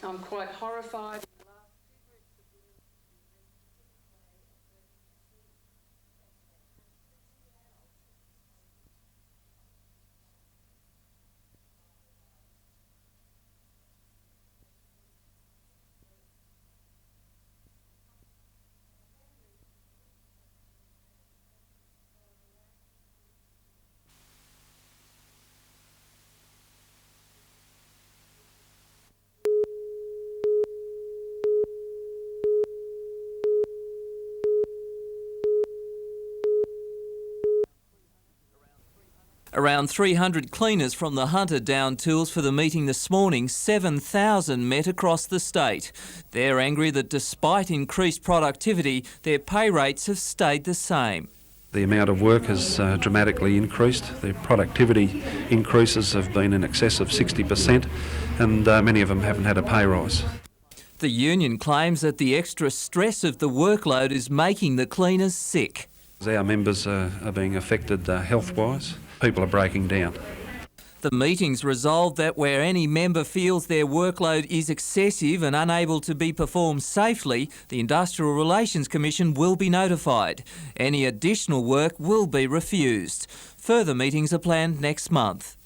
become quite horrified. Around 300 cleaners from the Hunter downed tools for the meeting this morning. 7,000 met across the state. They're angry that despite increased productivity, their pay rates have stayed the same. The amount of work has dramatically increased. The productivity increases have been in excess of 60%, and many of them haven't had a pay rise. The union claims that the extra stress of the workload is making the cleaners sick. Our members are being affected health-wise. People are breaking down. The meetings resolved that where any member feels their workload is excessive and unable to be performed safely, the Industrial Relations Commission will be notified. Any additional work will be refused. Further meetings are planned next month.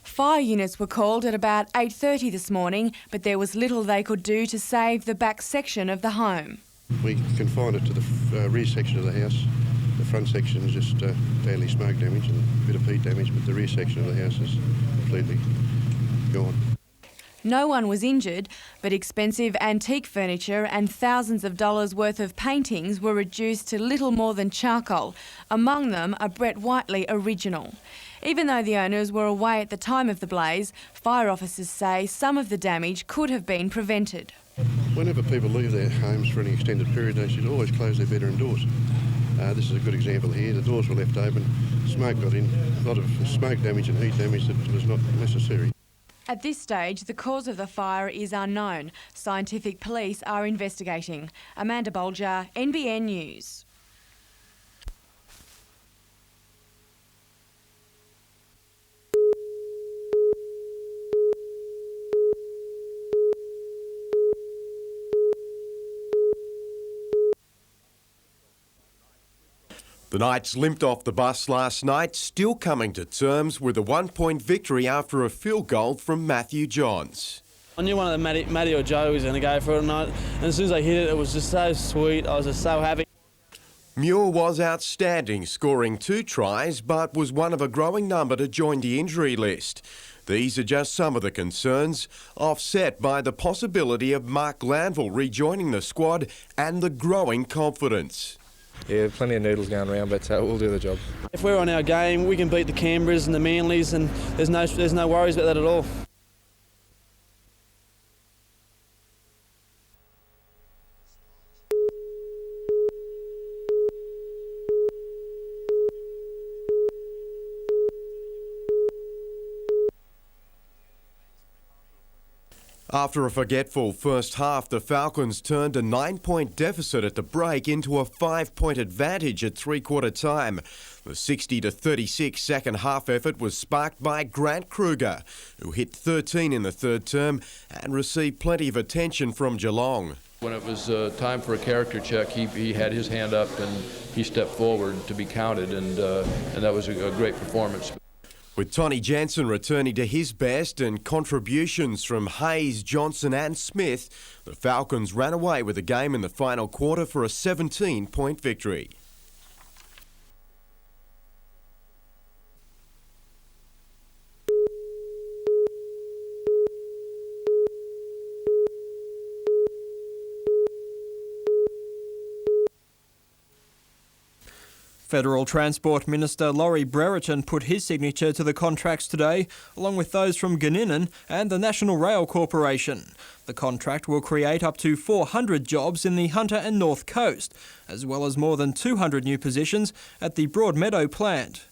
Fire units were called at about 8:30 this morning, but there was little they could do to save the back section of the home. We confined it to the rear section of the house. The front section is just daily smoke damage and a bit of heat damage, but the rear section of the house is completely gone. No one was injured, but expensive antique furniture and thousands of dollars worth of paintings were reduced to little more than charcoal, among them a Brett Whiteley original. Even though the owners were away at the time of the blaze, fire officers say some of the damage could have been prevented. Whenever people leave their homes for any extended period, they should always close their bedroom doors. This is a good example here. The doors were left open, smoke got in, a lot of smoke damage and heat damage that was not necessary. At this stage, the cause of the fire is unknown. Scientific police are investigating. Amanda Bolger, NBN News. The Knights limped off the bus last night, still coming to terms with a one-point victory after a field goal from Matthew Johns. I knew one of the Matty or Joe was going to go for it tonight, and as soon as they hit it, it was just so sweet. I was just so happy. Muir was outstanding, scoring 2 tries, but was one of a growing number to join the injury list. These are just some of the concerns, offset by the possibility of Mark Glanville rejoining the squad and the growing confidence. Yeah, plenty of noodles going around, but we'll do the job. If we're on our game, we can beat the Canberras and the Manlys, and there's no worries about that at all. After a forgetful first half, the Falcons turned a 9-point deficit at the break into a 5-point advantage at three-quarter time. The 60-36 second half effort was sparked by Grant Kruger, who hit 13 in the third term and received plenty of attention from Geelong. When it was time for a character check, he had his hand up and he stepped forward to be counted, and that was a great performance. With Tony Jensen returning to his best and contributions from Hayes, Johnson and Smith, the Falcons ran away with the game in the final quarter for a 17-point victory. Federal Transport Minister Laurie Brereton put his signature to the contracts today, along with those from Gunninan and the National Rail Corporation. The contract will create up to 400 jobs in the Hunter and North Coast, as well as more than 200 new positions at the Broadmeadow plant.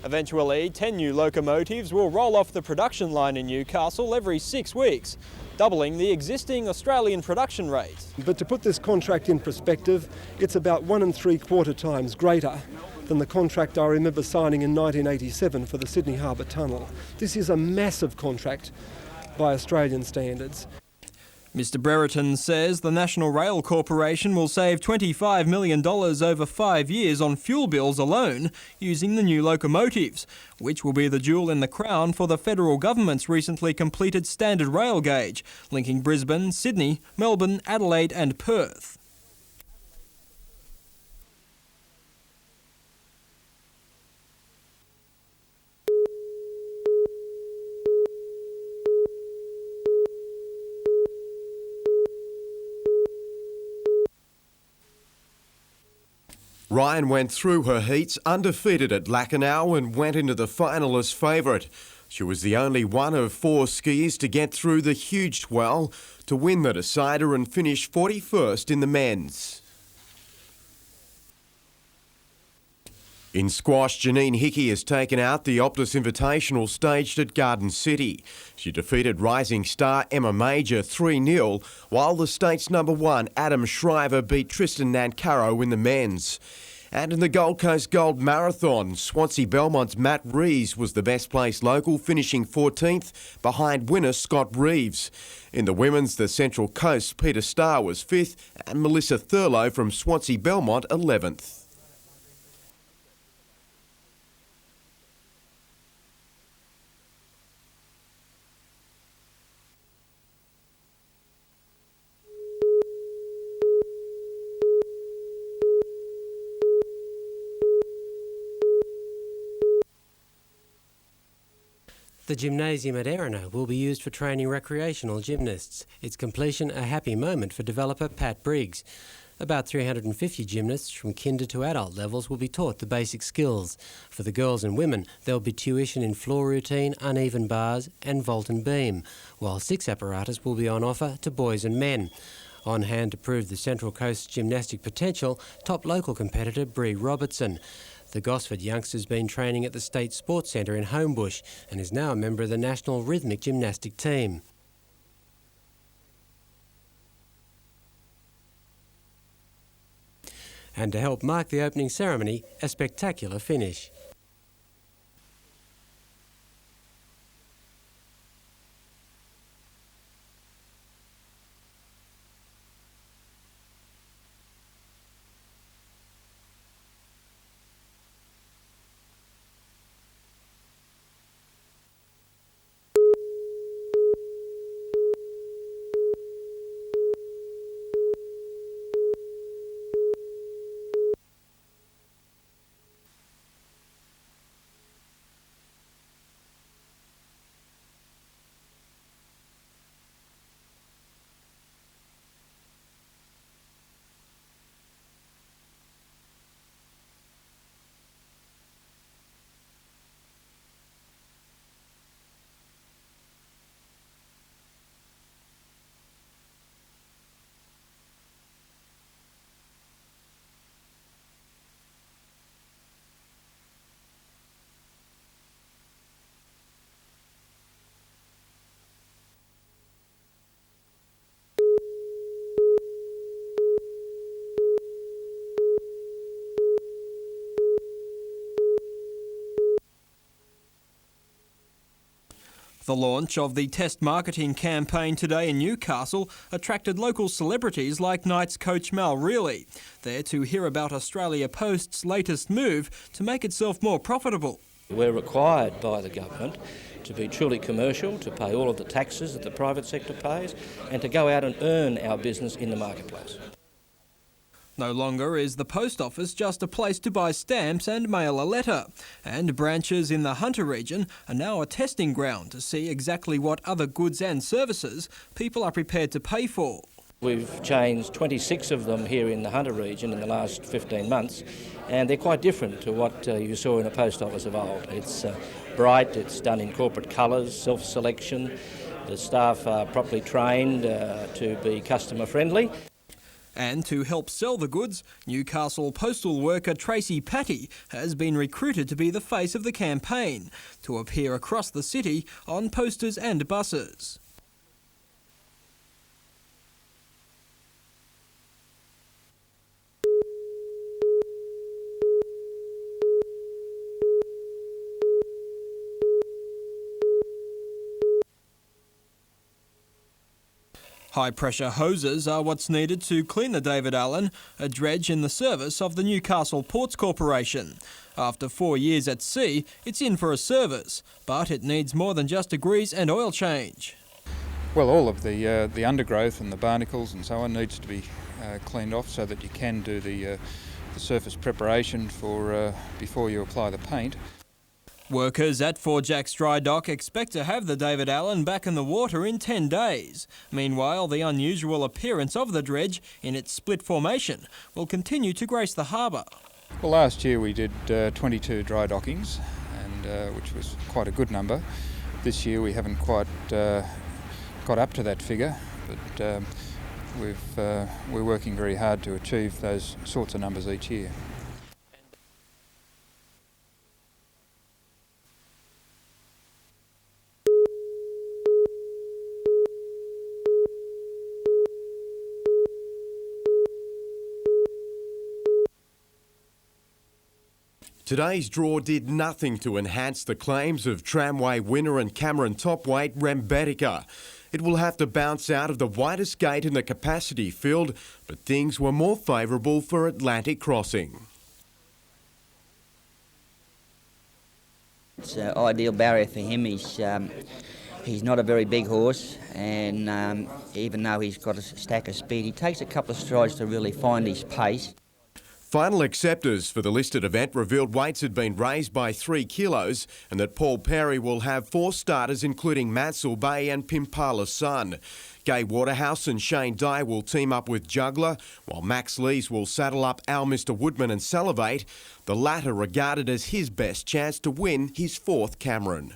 Eventually, 10 new locomotives will roll off the production line in Newcastle every 6 weeks, doubling the existing Australian production rate. But to put this contract in perspective, it's about 1 3/4 times greater than the contract I remember signing in 1987 for the Sydney Harbour Tunnel. This is a massive contract by Australian standards. Mr Brereton says the National Rail Corporation will save $25 million over 5 years on fuel bills alone using the new locomotives, which will be the jewel in the crown for the federal government's recently completed standard rail gauge, linking Brisbane, Sydney, Melbourne, Adelaide and Perth. Ryan went through her heats undefeated at Lacanau and went into the final as favourite. She was the only one of 4 skiers to get through the huge 12 to win the decider and finish 41st in the men's. In squash, Janine Hickey has taken out the Optus Invitational staged at Garden City. She defeated rising star Emma Major 3-0, while the state's #1 Adam Shriver beat Tristan Nancaro in the men's. And in the Gold Coast Gold Marathon, Swansea Belmont's Matt Rees was the best placed local, finishing 14th behind winner Scott Reeves. In the women's, the Central Coast Peter Starr was 5th and Melissa Thurlow from Swansea Belmont 11th. The gymnasium at Erina will be used for training recreational gymnasts. Its completion a happy moment for developer Pat Briggs. About 350 gymnasts from kinder to adult levels will be taught the basic skills. For the girls and women, there will be tuition in floor routine, uneven bars and vault and beam, while 6 apparatus will be on offer to boys and men. On hand to prove the Central Coast gymnastic potential, top local competitor Bree Robertson. The Gosford youngster's been training at the State Sports Centre in Homebush and is now a member of the National Rhythmic Gymnastic team. And to help mark the opening ceremony, a spectacular finish. The launch of the test marketing campaign today in Newcastle attracted local celebrities like Knights coach Mal Reilly, there to hear about Australia Post's latest move to make itself more profitable. We're required by the government to be truly commercial, to pay all of the taxes that the private sector pays, and to go out and earn our business in the marketplace. No longer is the post office just a place to buy stamps and mail a letter, and branches in the Hunter region are now a testing ground to see exactly what other goods and services people are prepared to pay for. We've changed 26 of them here in the Hunter region in the last 15 months, and they're quite different to what you saw in a post office of old. It's bright, it's done in corporate colours, self-selection, the staff are properly trained to be customer friendly. And to help sell the goods, Newcastle postal worker Tracy Patty has been recruited to be the face of the campaign, to appear across the city on posters and buses. High-pressure hoses are what's needed to clean the David Allen, a dredge in the service of the Newcastle Ports Corporation. After 4 years at sea, it's in for a service, but it needs more than just a grease and oil change. Well, all of the undergrowth and the barnacles and so on needs to be cleaned off so that you can do the surface preparation for before you apply the paint. Workers at Fort Jacks Dry Dock expect to have the David Allen back in the water in 10 days. Meanwhile, the unusual appearance of the dredge in its split formation will continue to grace the harbour. Well, last year we did 22 dry dockings, and which was quite a good number. This year we haven't quite got up to that figure, but we're working very hard to achieve those sorts of numbers each year. Today's draw did nothing to enhance the claims of tramway winner and Cameron topweight Rembetica. It will have to bounce out of the widest gate in the capacity field, but things were more favourable for Atlantic Crossing. It's an ideal barrier for him. He's not a very big horse, and even though he's got a stack of speed, he takes a couple of strides to really find his pace. Final acceptors for the listed event revealed weights had been raised by 3 kilos and that Paul Perry will have 4 starters including Mansell Bay and Pimpala's son. Gai Waterhouse and Shane Dye will team up with Juggler, while Max Lees will saddle up Al Mr Woodman and Salivate, the latter regarded as his best chance to win his 4th Cameron.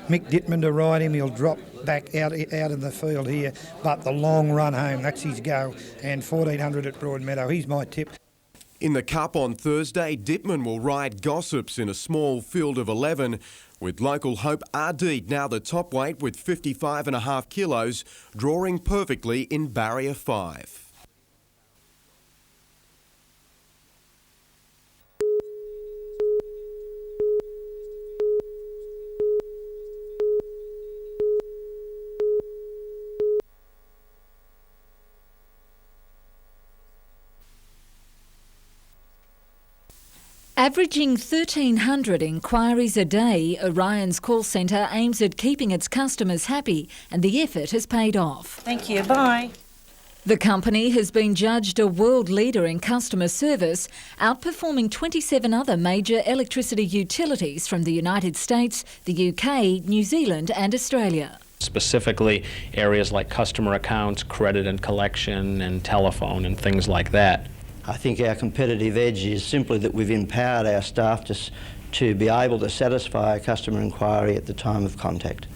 Mick Dittman to ride him, he'll drop back out in the field here, but the long run home, that's his go, and 1400 at Broadmeadow, he's my tip. In the Cup on Thursday, Dittman will ride Gossips in a small field of 11, with local Hope Ardede now the top weight with 55.5 kilos, drawing perfectly in barrier 5. Averaging 1,300 inquiries a day, Orion's call centre aims at keeping its customers happy, and the effort has paid off. Thank you, bye. The company has been judged a world leader in customer service, outperforming 27 other major electricity utilities from the United States, the UK, New Zealand and Australia. Specifically areas like customer accounts, credit and collection and telephone and things like that. I think our competitive edge is simply that we've empowered our staff to be able to satisfy a customer inquiry at the time of contact.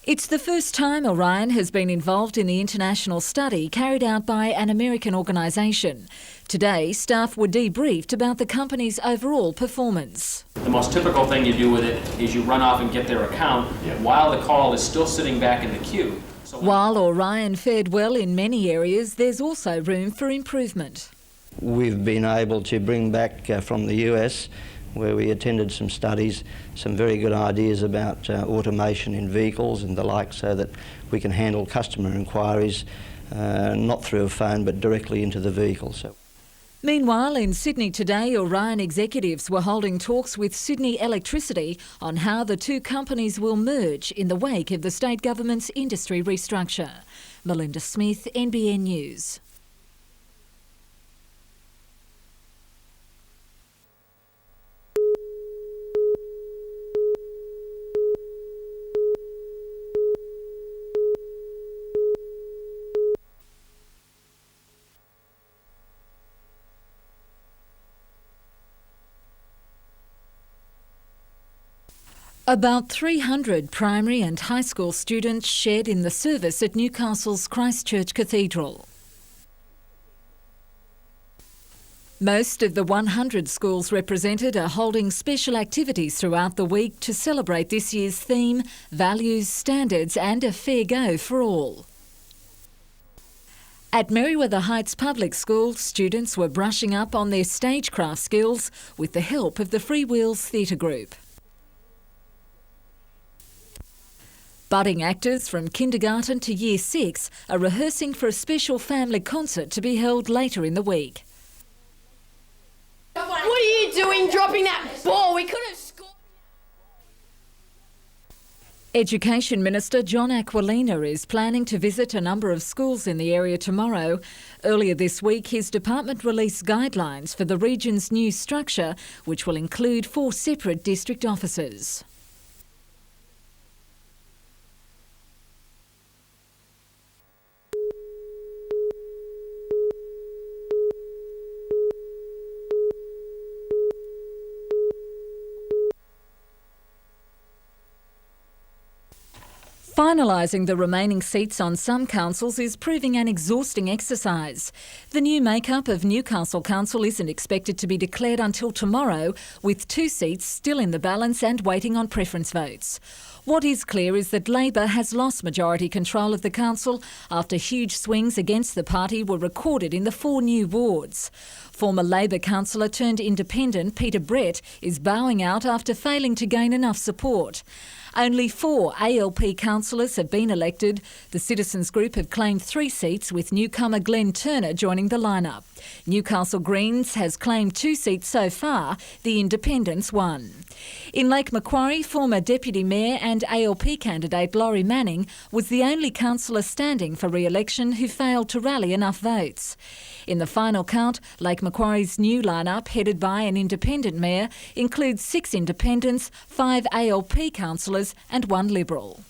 It's the first time Orion has been involved in the international study carried out by an American organisation. Today, staff were debriefed about the company's overall performance. The most typical thing you do with it is you run off and get their account while the call is still sitting back in the queue. While Orion fared well in many areas, there's also room for improvement. We've been able to bring back from the US where we attended some studies, some very good ideas about automation in vehicles and the like, so that we can handle customer inquiries not through a phone but directly into the vehicle. Meanwhile, in Sydney today, Orion executives were holding talks with Sydney Electricity on how the two companies will merge in the wake of the state government's industry restructure. Melinda Smith, NBN News. About 300 primary and high school students shared in the service at Newcastle's Christchurch Cathedral. Most of the 100 schools represented are holding special activities throughout the week to celebrate this year's theme, Values, Standards and a Fair Go for All. At Merriweather Heights Public School, students were brushing up on their stagecraft skills with the help of the Free Wheels Theatre Group. Budding actors from kindergarten to year 6 are rehearsing for a special family concert to be held later in the week. What are you doing dropping that ball? We could have scored. Education Minister John Aquilina is planning to visit a number of schools in the area tomorrow. Earlier this week, his department released guidelines for the region's new structure, which will include 4 separate district offices. Finalising the remaining seats on some councils is proving an exhausting exercise. The new makeup of Newcastle Council isn't expected to be declared until tomorrow, with 2 seats still in the balance and waiting on preference votes. What is clear is that Labor has lost majority control of the council after huge swings against the party were recorded in the 4 new wards. Former Labor councillor turned independent Peter Brett is bowing out after failing to gain enough support. Only 4 ALP councillors have been elected. The Citizens Group have claimed 3 seats, with newcomer Glenn Turner joining the lineup. Newcastle Greens has claimed 2 seats so far, the Independents 1. In Lake Macquarie, former Deputy Mayor and ALP candidate Laurie Manning was the only councillor standing for re-election who failed to rally enough votes. In the final count, Lake Macquarie's new lineup, headed by an independent mayor, includes 6 independents, 5 ALP councillors and 1 Liberal.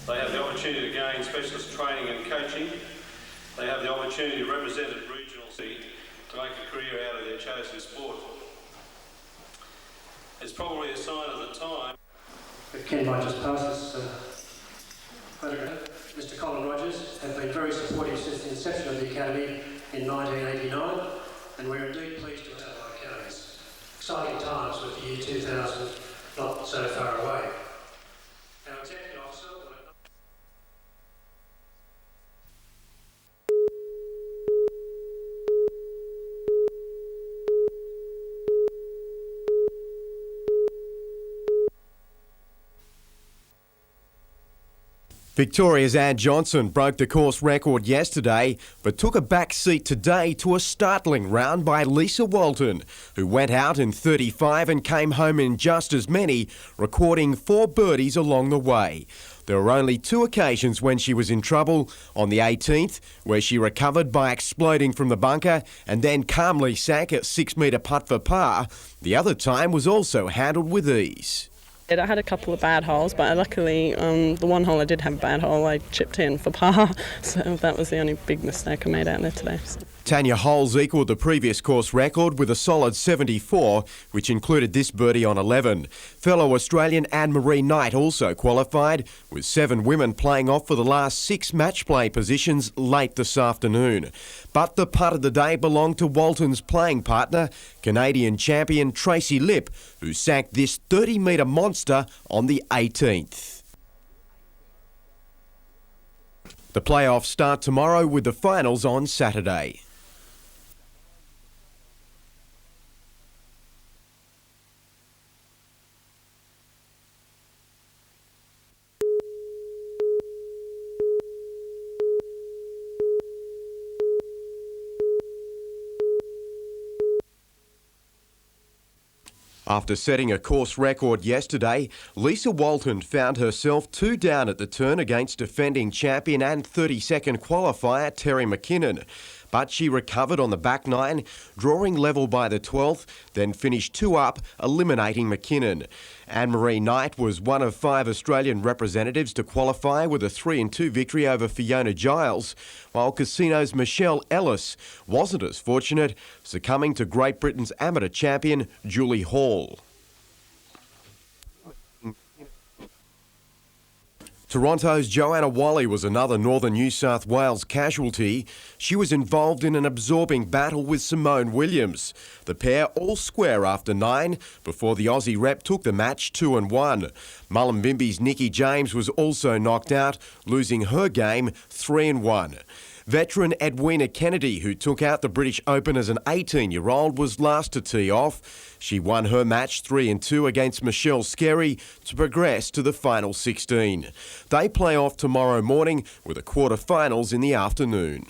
They have the opportunity to gain specialist training and coaching. They have the opportunity to represent a regional city to make a career out of their chosen sport. It's probably a sign of the time. If Ken might just pass this photograph. Mr. Colin Rogers have been very supportive since the inception of the Academy in 1989, and we're indeed pleased to have our academies. Exciting times with the year 2000 not so far away. Our executive officer. Victoria's Ann Johnson broke the course record yesterday, but took a back seat today to a startling round by Lisa Walton, who went out in 35 and came home in just as many, recording 4 birdies along the way. There were only 2 occasions when she was in trouble. On the 18th, where she recovered by exploding from the bunker and then calmly sank a 6-metre putt for par. The other time was also handled with ease. I had a couple of bad holes, but luckily the one hole I did have a bad hole, I chipped in for par, so that was the only big mistake I made out there today. Tanya Holes equalled the previous course record with a solid 74, which included this birdie on 11. Fellow Australian Anne-Marie Knight also qualified, with 7 women playing off for the last 6 match play positions late this afternoon. But the putt of the day belonged to Walton's playing partner, Canadian champion Tracy Lipp, who sank this 30-metre monster on the 18th. The playoffs start tomorrow with the finals on Saturday. After setting a course record yesterday, Lisa Walton found herself 2 down at the turn against defending champion and 32nd qualifier Terry McKinnon. But she recovered on the back 9, drawing level by the 12th, then finished 2 up, eliminating McKinnon. Anne-Marie Knight was one of 5 Australian representatives to qualify with a 3-2 victory over Fiona Giles, while Casino's Michelle Ellis wasn't as fortunate, succumbing to Great Britain's amateur champion Julie Hall. Toronto's Joanna Wally was another northern New South Wales casualty. She was involved in an absorbing battle with Simone Williams. The pair all square after 9 before the Aussie rep took the match 2-1. Mullumbimby's Nikki James was also knocked out, losing her game 3-1. Veteran Edwina Kennedy, who took out the British Open as an 18-year-old, was last to tee off. She won her match 3-2 against Michelle Scarry to progress to the final 16. They play off tomorrow morning with the quarter-finals in the afternoon.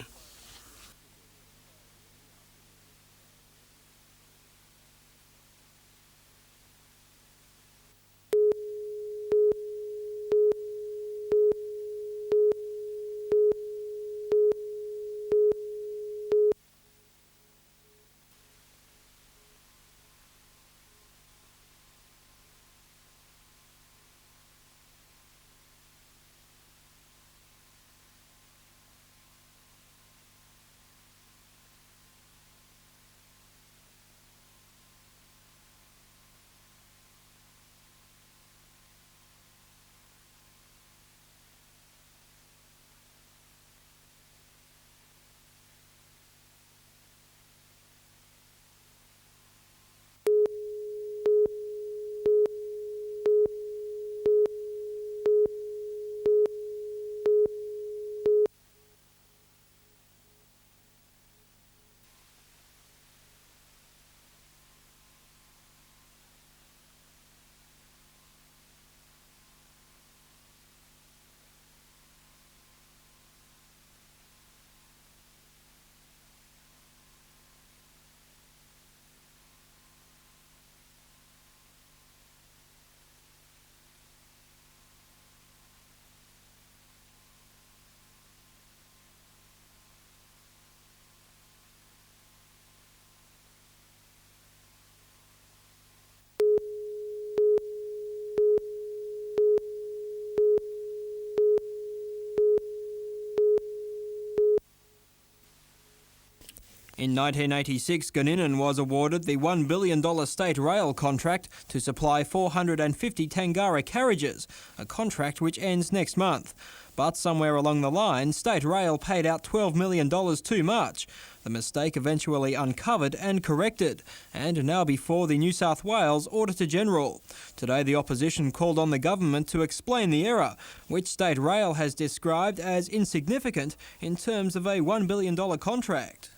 In 1986, Gunninan was awarded the $1 billion state rail contract to supply 450 Tangara carriages, a contract which ends next month. But somewhere along the line, State Rail paid out $12 million too much. The mistake eventually uncovered and corrected, and now before the New South Wales Auditor-General. Today, the opposition called on the government to explain the error, which State Rail has described as insignificant in terms of a $1 billion contract.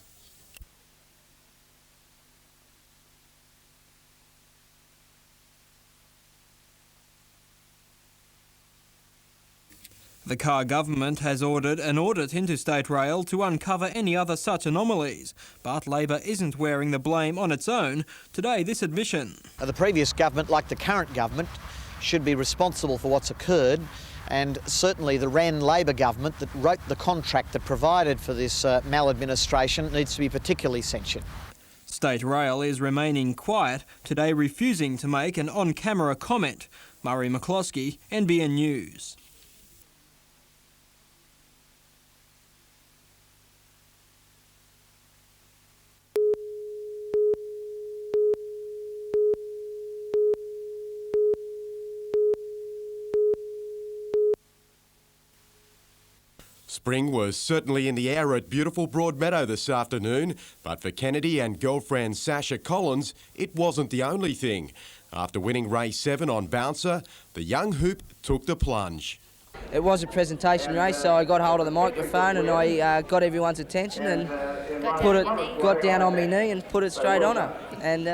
The Carr government has ordered an audit into State Rail to uncover any other such anomalies, but Labor isn't wearing the blame on its own. Today, this admission. The previous government, like the current government, should be responsible for what's occurred, and certainly the Wren Labor government that wrote the contract that provided for this maladministration needs to be particularly censured. State Rail is remaining quiet, today refusing to make an on-camera comment. Murray McCloskey, NBN News. Spring was certainly in the air at beautiful Broadmeadow this afternoon, but for Kennedy and girlfriend Sasha Collins, it wasn't the only thing. After winning race 7 on Bouncer, the young hoop took the plunge. It was a presentation race, so I got hold of the microphone and I got everyone's attention and got down on my knee and put it straight on her. And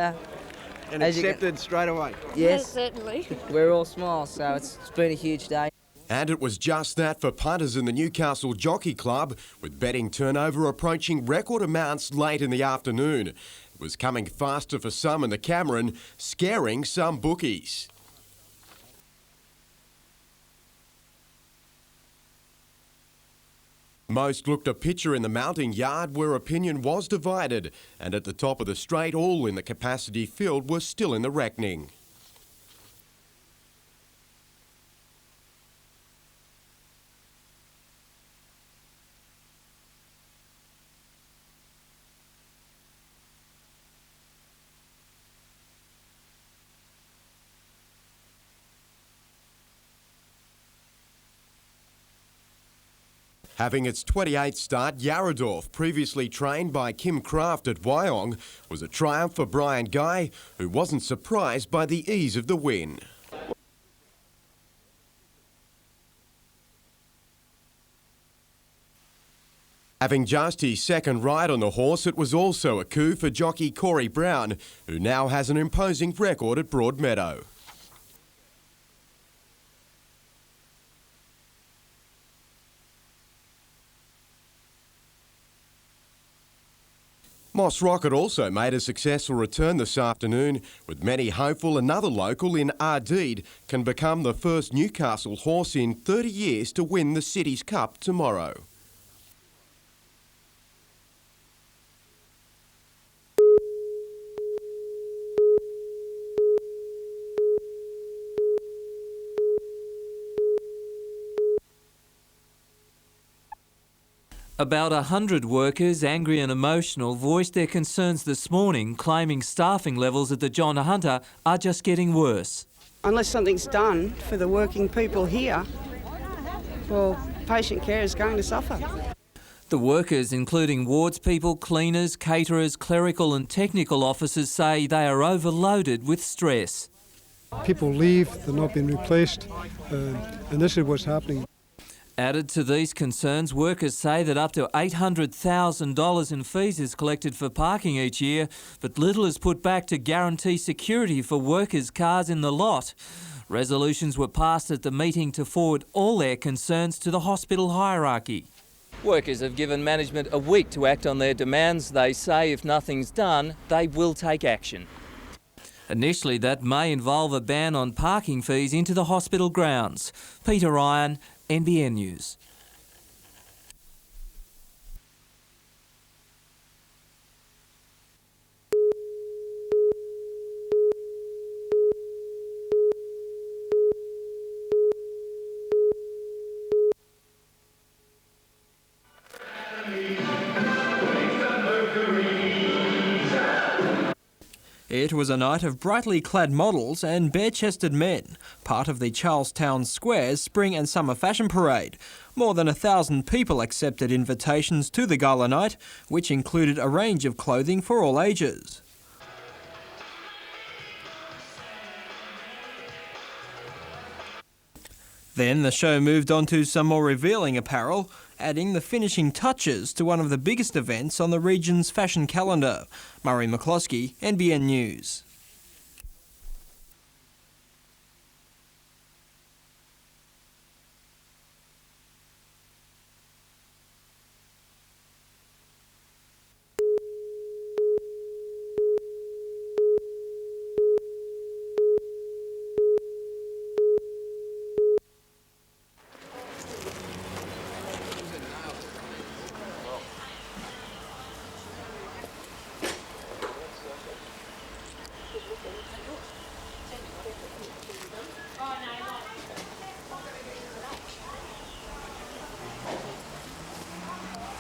accepted straight away? Yes, certainly. We're all smiles, so it's been a huge day. And it was just that for punters in the Newcastle Jockey Club, with betting turnover approaching record amounts late in the afternoon. It was coming faster for some in the Cameron, scaring some bookies. Most looked a picture in the mounting yard where opinion was divided, and at the top of the straight, all in the capacity field were still in the reckoning. Having its 28th start, Yarradorf, previously trained by Kim Kraft at Wyong, was a triumph for Brian Guy, who wasn't surprised by the ease of the win. Having just his second ride on the horse, it was also a coup for jockey Corey Brown, who now has an imposing record at Broadmeadow. Moss Rocket also made a successful return this afternoon, with many hopeful another local in Ardede can become the first Newcastle horse in 30 years to win the City's Cup tomorrow. About 100 workers, angry and emotional, voiced their concerns this morning, claiming staffing levels at the John Hunter are just getting worse. Unless something's done for the working people here, well, patient care is going to suffer. The workers, including wards people, cleaners, caterers, clerical and technical officers, say they are overloaded with stress. People leave, they're not being replaced, and this is what's happening. Added to these concerns, workers say that up to $800,000 in fees is collected for parking each year, but little is put back to guarantee security for workers' cars in the lot. Resolutions were passed at the meeting to forward all their concerns to the hospital hierarchy. Workers have given management a week to act on their demands. They say if nothing's done, they will take action. Initially, that may involve a ban on parking fees into the hospital grounds. Peter Ryan, NBN News. It was a night of brightly clad models and bare-chested men, part of the Charlestown Square's Spring and Summer Fashion Parade. More than 1,000 people accepted invitations to the gala night, which included a range of clothing for all ages. Then the show moved on to some more revealing apparel, adding the finishing touches to one of the biggest events on the region's fashion calendar. Murray McCloskey, NBN News.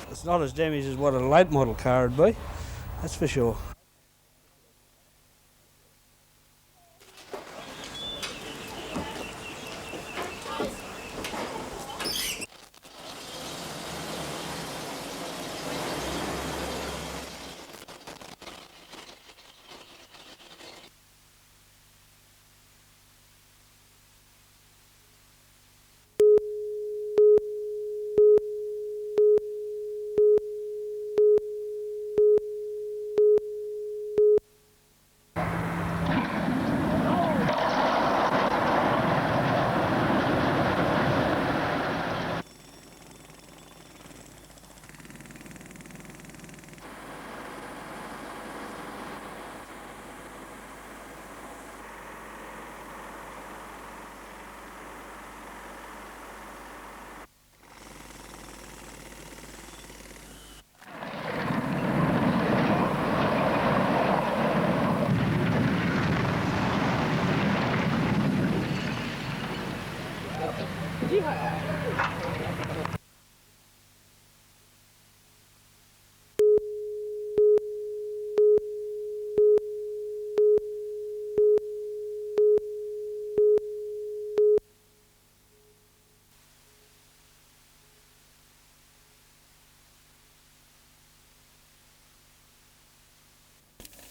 It's not as damaged as what a late model car would be, that's for sure.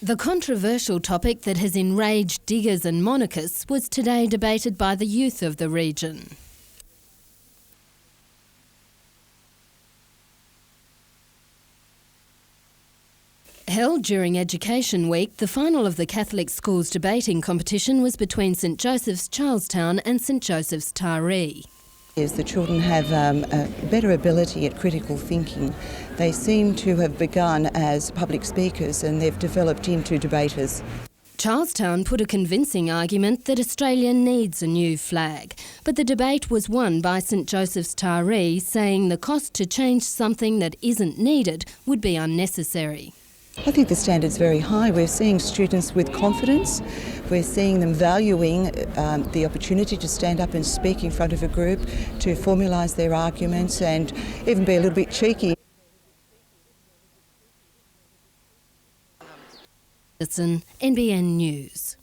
The controversial topic that has enraged diggers and monarchists was today debated by the youth of the region. Held during Education Week, the final of the Catholic Schools debating competition was between St Joseph's Charlestown and St Joseph's Taree. The children have a better ability at critical thinking. They seem to have begun as public speakers and they've developed into debaters. Charlestown put a convincing argument that Australia needs a new flag, but the debate was won by St Joseph's Taree, saying the cost to change something that isn't needed would be unnecessary. I think the standard's very high. We're seeing students with confidence. We're seeing them valuing the opportunity to stand up and speak in front of a group, to formalise their arguments and even be a little bit cheeky. NBN News.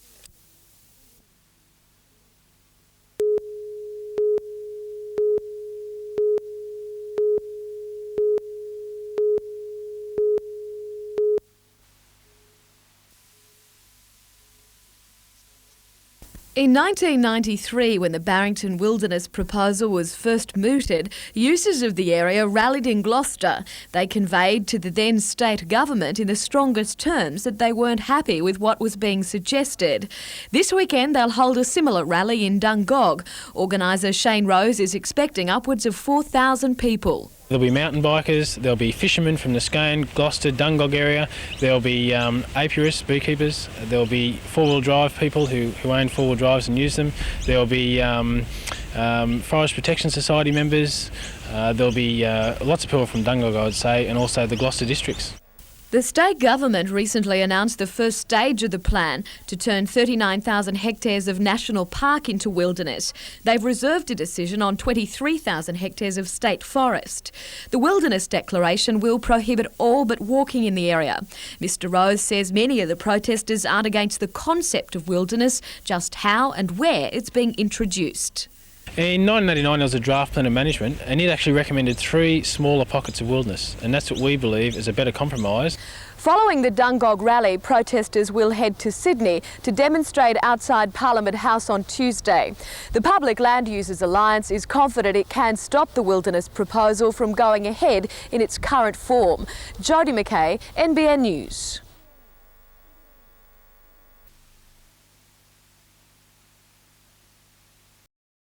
In 1993, when the Barrington Wilderness proposal was first mooted, users of the area rallied in Gloucester. They conveyed to the then state government in the strongest terms that they weren't happy with what was being suggested. This weekend they'll hold a similar rally in Dungog. Organiser Shane Rose is expecting upwards of 4,000 people. There'll be mountain bikers, there'll be fishermen from the Scone, Gloucester, Dungog area, there'll be apiarists, beekeepers, there'll be four-wheel drive people who own four-wheel drives and use them, there'll be Forest Protection Society members, there'll be lots of people from Dungog, I would say, and also the Gloucester districts. The state government recently announced the first stage of the plan to turn 39,000 hectares of national park into wilderness. They've reserved a decision on 23,000 hectares of state forest. The Wilderness Declaration will prohibit all but walking in the area. Mr Rose says many of the protesters aren't against the concept of wilderness, just how and where it's being introduced. In 1989 there was a draft plan of management and it actually recommended 3 smaller pockets of wilderness, and that's what we believe is a better compromise. Following the Dungog rally, protesters will head to Sydney to demonstrate outside Parliament House on Tuesday. The Public Land Users Alliance is confident it can stop the wilderness proposal from going ahead in its current form. Jodie McKay, NBN News.